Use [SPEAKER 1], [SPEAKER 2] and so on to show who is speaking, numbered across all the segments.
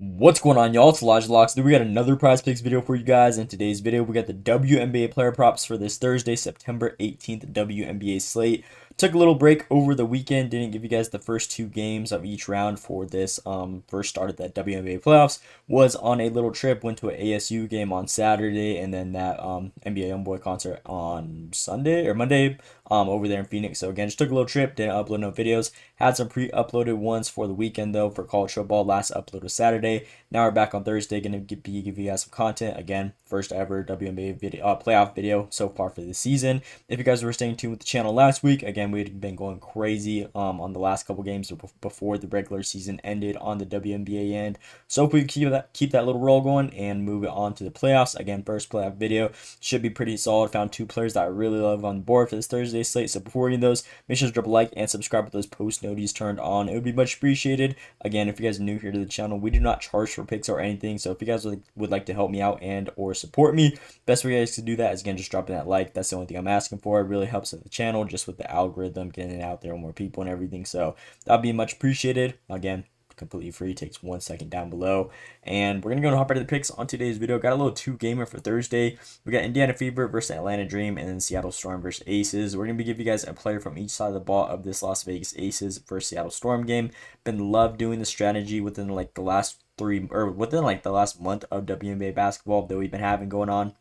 [SPEAKER 1] What's going on, y'all? It's Elijah Locks. We got another Prize Picks video for you guys. In today's video, we got the WNBA player props for this Thursday, September 18th WNBA slate. Took a little break over the weekend. Didn't give you guys the first two games of each round for this first start of that WNBA playoffs. Was on a little trip. Went to an ASU game on Saturday, and then that NBA YoungBoy concert on Sunday or Monday over there in Phoenix. So again, just took a little trip. Didn't upload no videos. Had some pre-uploaded ones for the weekend though for college football. Last upload was Saturday. Now we're back on Thursday. Gonna give you guys some content again. First ever WNBA video, playoff video so far for the season. If you guys were staying tuned with the channel last week, again we'd been going crazy on the last couple games before the regular season ended on the WNBA end. So if we keep that little roll going and move it on to the playoffs. Again, first playoff video should be pretty solid. Found two players that I really love on the board for this Thursday slate. So before we get those, make sure to drop a like and subscribe with those post notifications turned on. It would be much appreciated. Again, if you guys are new here to the channel, we do not charge for picks or anything. So if you guys would like to help me out and or support me, best way you guys to do that is again just dropping that like. That's the only thing I'm asking for. It really helps the channel just with the algorithm, getting it out there with more people and everything. So that'd be much appreciated. Again, completely free, takes 1 second down below. And we're gonna go and hop right to the picks on today's video. Got a little two gamer for Thursday. We got Indiana Fever versus Atlanta Dream, and then Seattle Storm versus Aces. We're gonna give you guys a player from each side of the ball of this Las Vegas Aces versus Seattle Storm game. Been love doing the strategy within like the last within like the last month of WNBA basketball that we've been having going on.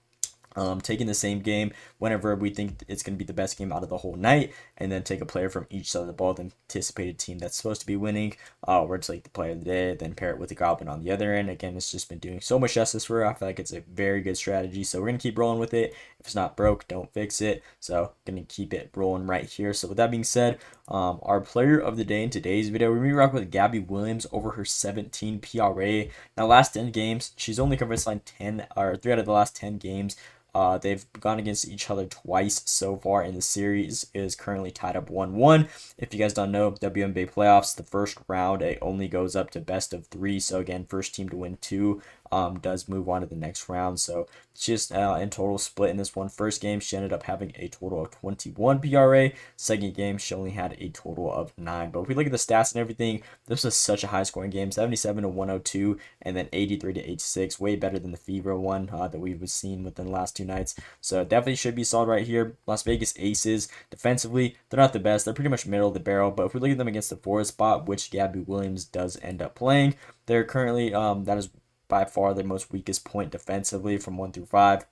[SPEAKER 1] Taking the same game whenever we think it's going to be the best game out of the whole night, and then take a player from each side of the ball, the anticipated team that's supposed to be winning, where it's like the player of the day, then pair it with the Goblin on the other end. Again, it's just been doing so much justice for her. I feel like it's a very good strategy, so we're going to keep rolling with it. If it's not broke, don't fix it. So going to keep it rolling right here. So with that being said, our player of the day in today's video, we're going to be rocking with Gabby Williams over her 17 PRA. Now, last 10 games, she's only covered this line 10 or 3 out of the last 10 games. They've gone against each other twice so far in the series. It is currently tied up 1-1. If you guys don't know, WNBA playoffs, the first round, it only goes up to best of 3. So again, first team to win 2 does move on to the next round. So just in total split in this one. First game, she ended up having a total of 21 PRA. Second game, she only had a total of 9. But if we look at the stats and everything, this was such a high scoring game, 77 to 102, and then 83 to 86, way better than the Fever one that we've seen within the last 2 nights. So definitely should be solid right here. Las Vegas Aces, defensively, they're not the best. They're pretty much middle of the barrel. But if we look at them against the 4 spot, which Gabby Williams does end up playing, they're currently, that is by far their most weakest point defensively from 1 through 5.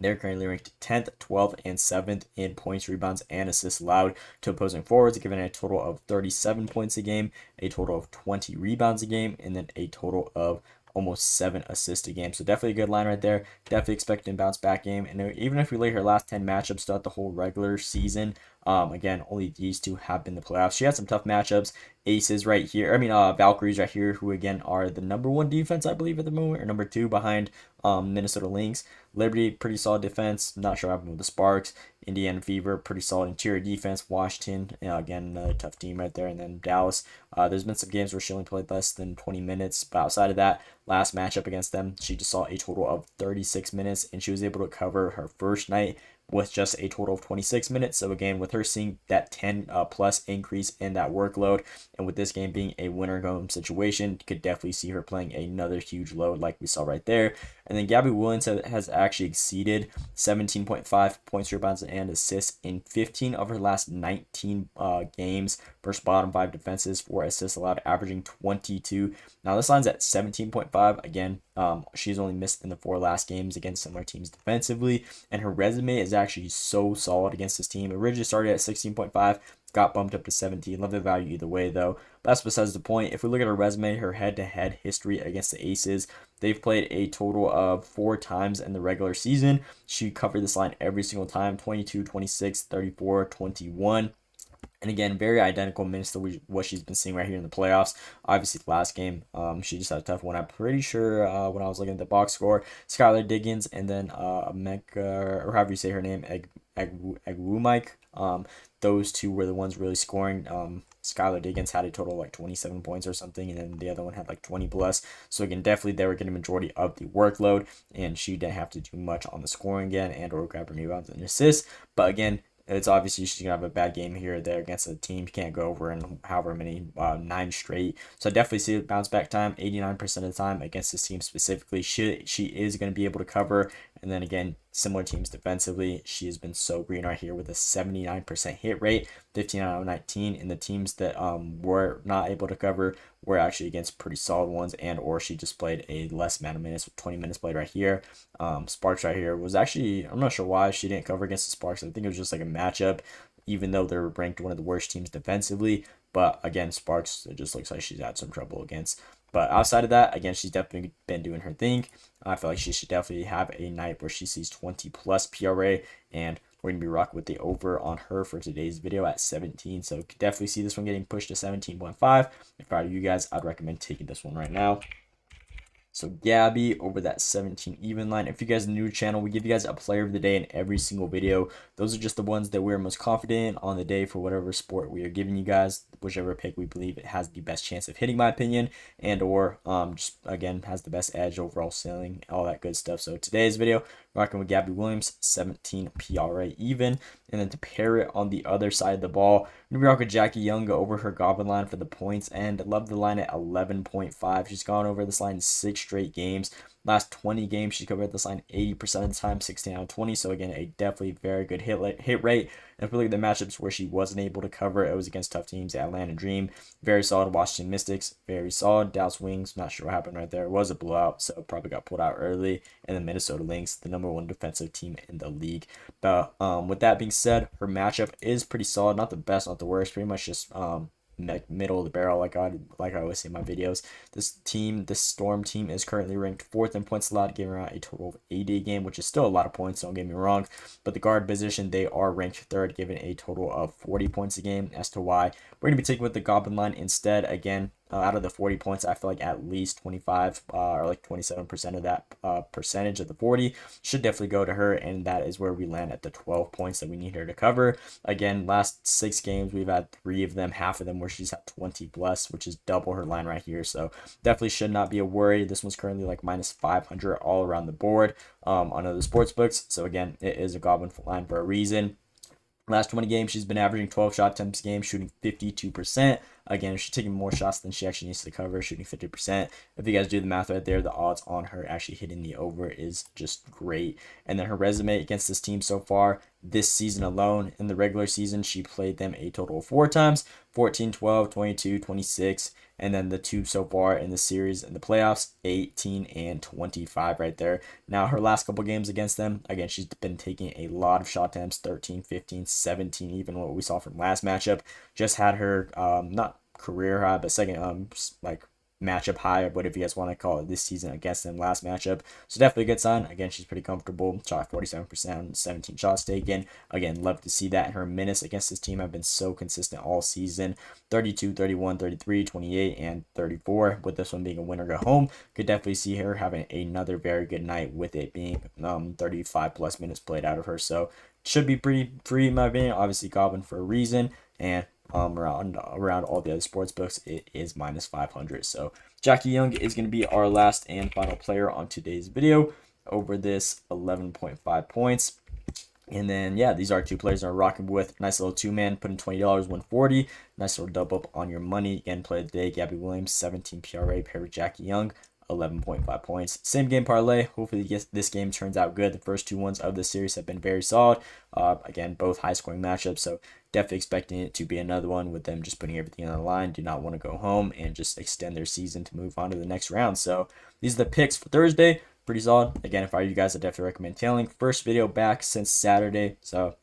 [SPEAKER 1] They're currently ranked 10th, 12th, and 7th in points, rebounds, and assists allowed to opposing forwards, giving a total of 37 points a game, a total of 20 rebounds a game, and then a total of almost 7 assists a game. So definitely a good line right there. Definitely expecting a bounce back game. And even if we look at her last 10 matchups throughout the whole regular season, again, only these two have been the playoffs. She had some tough matchups. Aces right here. Valkyries right here, who again are the #1 defense, I believe, at the moment, or #2 behind Minnesota Lynx. Liberty, pretty solid defense. Not sure what happened with the Sparks. Indiana Fever, pretty solid interior defense. Washington, again, another tough team right there. And then Dallas. There's been some games where she only played less than 20 minutes. But outside of that, last matchup against them, she just saw a total of 36 minutes. And she was able to cover her first night with just a total of 26 minutes. So again, with her seeing that 10 plus increase in that workload, and with this game being a winner home situation, you could definitely see her playing another huge load like we saw right there. And then Gabby Williams has actually exceeded 17.5 points, rebounds, and assists in 15 of her last 19 games versus bottom 5 defenses for assists allowed, averaging 22. Now this line's at 17.5. Again, she's only missed in the 4 last games against similar teams defensively, and her resume is actually so solid against this team. It originally started at 16.5. Got bumped up to 17. Love the value either way, though. But that's besides the point. If we look at her resume, her head-to-head history against the Aces, they've played a total of 4 times in the regular season. She covered this line every single time, 22, 26, 34, 21. And again, very identical minutes to what she's been seeing right here in the playoffs. Obviously, the last game, she just had a tough one. I'm pretty sure when I was looking at the box score, Skylar Diggins and then Mecca, or however you say her name, Agwumike, those two were the ones really scoring. Skylar Diggins had a total of like 27 points or something, and then the other one had like 20 plus. So again, definitely they were getting a majority of the workload, and she didn't have to do much on the scoring again and or grab rebounds and assists. But again, It's obviously she's gonna have a bad game here or there against a team. Can't go over in however many 9 straight. So I definitely see it bounce back time. 89% of the time against this team specifically, she is gonna be able to cover. And then again, similar teams defensively, she has been so green right here with a 79% hit rate, 15 out of 19. And the teams that were not able to cover were actually against pretty solid ones, and or she just played a less amount of minutes with 20 minutes played right here. Sparks right here was actually, I'm not sure why she didn't cover against the Sparks. I think it was just like a matchup, even though they're ranked one of the worst teams defensively. But again, Sparks, it just looks like she's had some trouble against. But outside of that, again, she's definitely been doing her thing. I feel like she should definitely have a night where she sees 20 plus PRA, and we're going to be rocking with the over on her for today's video at 17. So definitely see this one getting pushed to 17.5. If I were you guys, I'd recommend taking this one right now. So Gabby over that 17 even line. If you guys are new to the channel, we give you guys a player of the day in every single video. Those are just the ones that we're most confident in on the day for whatever sport we are giving you guys. Whichever pick we believe it has the best chance of hitting, my opinion, and or just again has the best edge, overall ceiling, all that good stuff. So today's video, rocking with Gabby Williams, 17 PRA even. And then to pair it on the other side of the ball, we're going to rock with Jackie Young over her Goblin line for the points, and love the line at 11.5. She's gone over this line 6 straight games. Last 20 games, she covered this line 80% of the time, 16 out of 20. So again, a definitely very good hit rate. And if we look at the matchups where she wasn't able to cover, it was against tough teams. Atlanta Dream, very solid. Washington Mystics, very solid. Dallas Wings, not sure what happened right there. It was a blowout, so probably got pulled out early. And the Minnesota Lynx, the #1 defensive team in the league. But with that being said, her matchup is pretty solid. Not the best, not the worst. Pretty much just middle of the barrel, like I always say in my videos. This Storm team is currently ranked 4th in points allowed, giving around a total of 80 a game, which is still a lot of points, don't get me wrong. But the guard position, they are ranked 3rd, giving a total of 40 points a game. As to why, we're going to be taking with the Goblin line instead. Again, out of the 40 points, I feel like at least 25 or like 27% of that percentage of the 40 should definitely go to her, and that is where we land at the 12 points that we need her to cover. Again, last 6 games, we've had 3 of them, half of them where she's at 20 plus, which is double her line right here. So definitely should not be a worry. This one's currently like -500 all around the board on other sports books. So again, it is a Goblin line for a reason. Last 20 games, she's been averaging 12 shot attempts a game, shooting 52%. Again, she's taking more shots than she actually needs to cover, shooting 50%. If you guys do the math right there, the odds on her actually hitting the over is just great. And then her resume against this team so far, this season alone, in the regular season, she played them a total of 4 times, 14, 12, 22, 26, and then the 2 so far in the series in the playoffs, 18 and 25 right there. Now, her last couple games against them, again, she's been taking a lot of shot attempts, 13, 15, 17, even what we saw from last matchup. Just had her, not career high, but second, like matchup high, or whatever you guys want to call it, this season against them last matchup. So definitely a good sign. Again, she's pretty comfortable. Shot 47%, 17 shots taken. Again, love to see that. Her minutes against this team have been so consistent all season. 32, 31, 33, 28, and 34. With this one being a winner go home, could definitely see her having another very good night with it being 35 plus minutes played out of her. So should be pretty free in my opinion. Obviously Goblin for a reason, and around all the other sports books, it is -500. So Jackie Young is going to be our last and final player on today's video over this 11.5 points. And then, yeah, these are 2 players I'm rocking with. Nice little 2-man, putting $20, 140. Nice little double up on your money. Again, play of the day, Gabby Williams, 17 PRA, paired with Jackie Young, 11.5 points. Same game parlay. Hopefully this game turns out good. The first 2 ones of the series have been very solid. Again, both high-scoring matchups, so definitely expecting it to be another one with them just putting everything on the line. Do not want to go home and just extend their season to move on to the next round. So these are the picks for Thursday. Pretty solid. Again, if I were you guys, I definitely recommend tailing. First video back since Saturday. So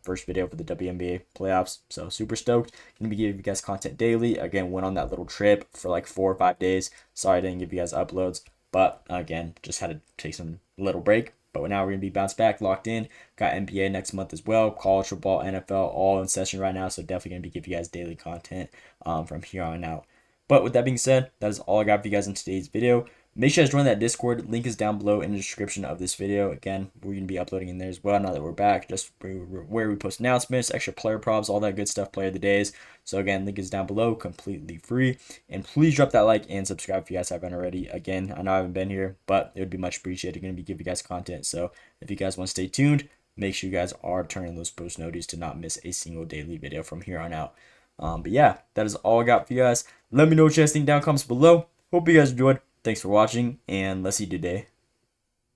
[SPEAKER 1] first video for the WNBA playoffs. So super stoked. Gonna be giving you guys content daily. Again, went on that little trip for like 4 or 5 days. Sorry I didn't give you guys uploads, but again, just had to take some little break. But now we're going to be bounced back, locked in. Got NBA next month as well. College football, NFL, all in session right now. So definitely going to be giving you guys daily content from here on out. But with that being said, that is all I got for you guys in today's video. Make sure you guys join that Discord. Link is down below in the description of this video. Again, we're going to be uploading in there as well now that we're back. Just where we post announcements, extra player props, all that good stuff, player of the days. So again, link is down below, completely free. And please drop that like and subscribe if you guys haven't already. Again, I know I haven't been here, but it would be much appreciated. I'm going to be giving you guys content. So if you guys want to stay tuned, make sure you guys are turning those post notifications to not miss a single daily video from here on out. But yeah, that is all I got for you guys. Let me know what you guys think down in the comments below. Hope you guys enjoyed. Thanks for watching, and let's see today.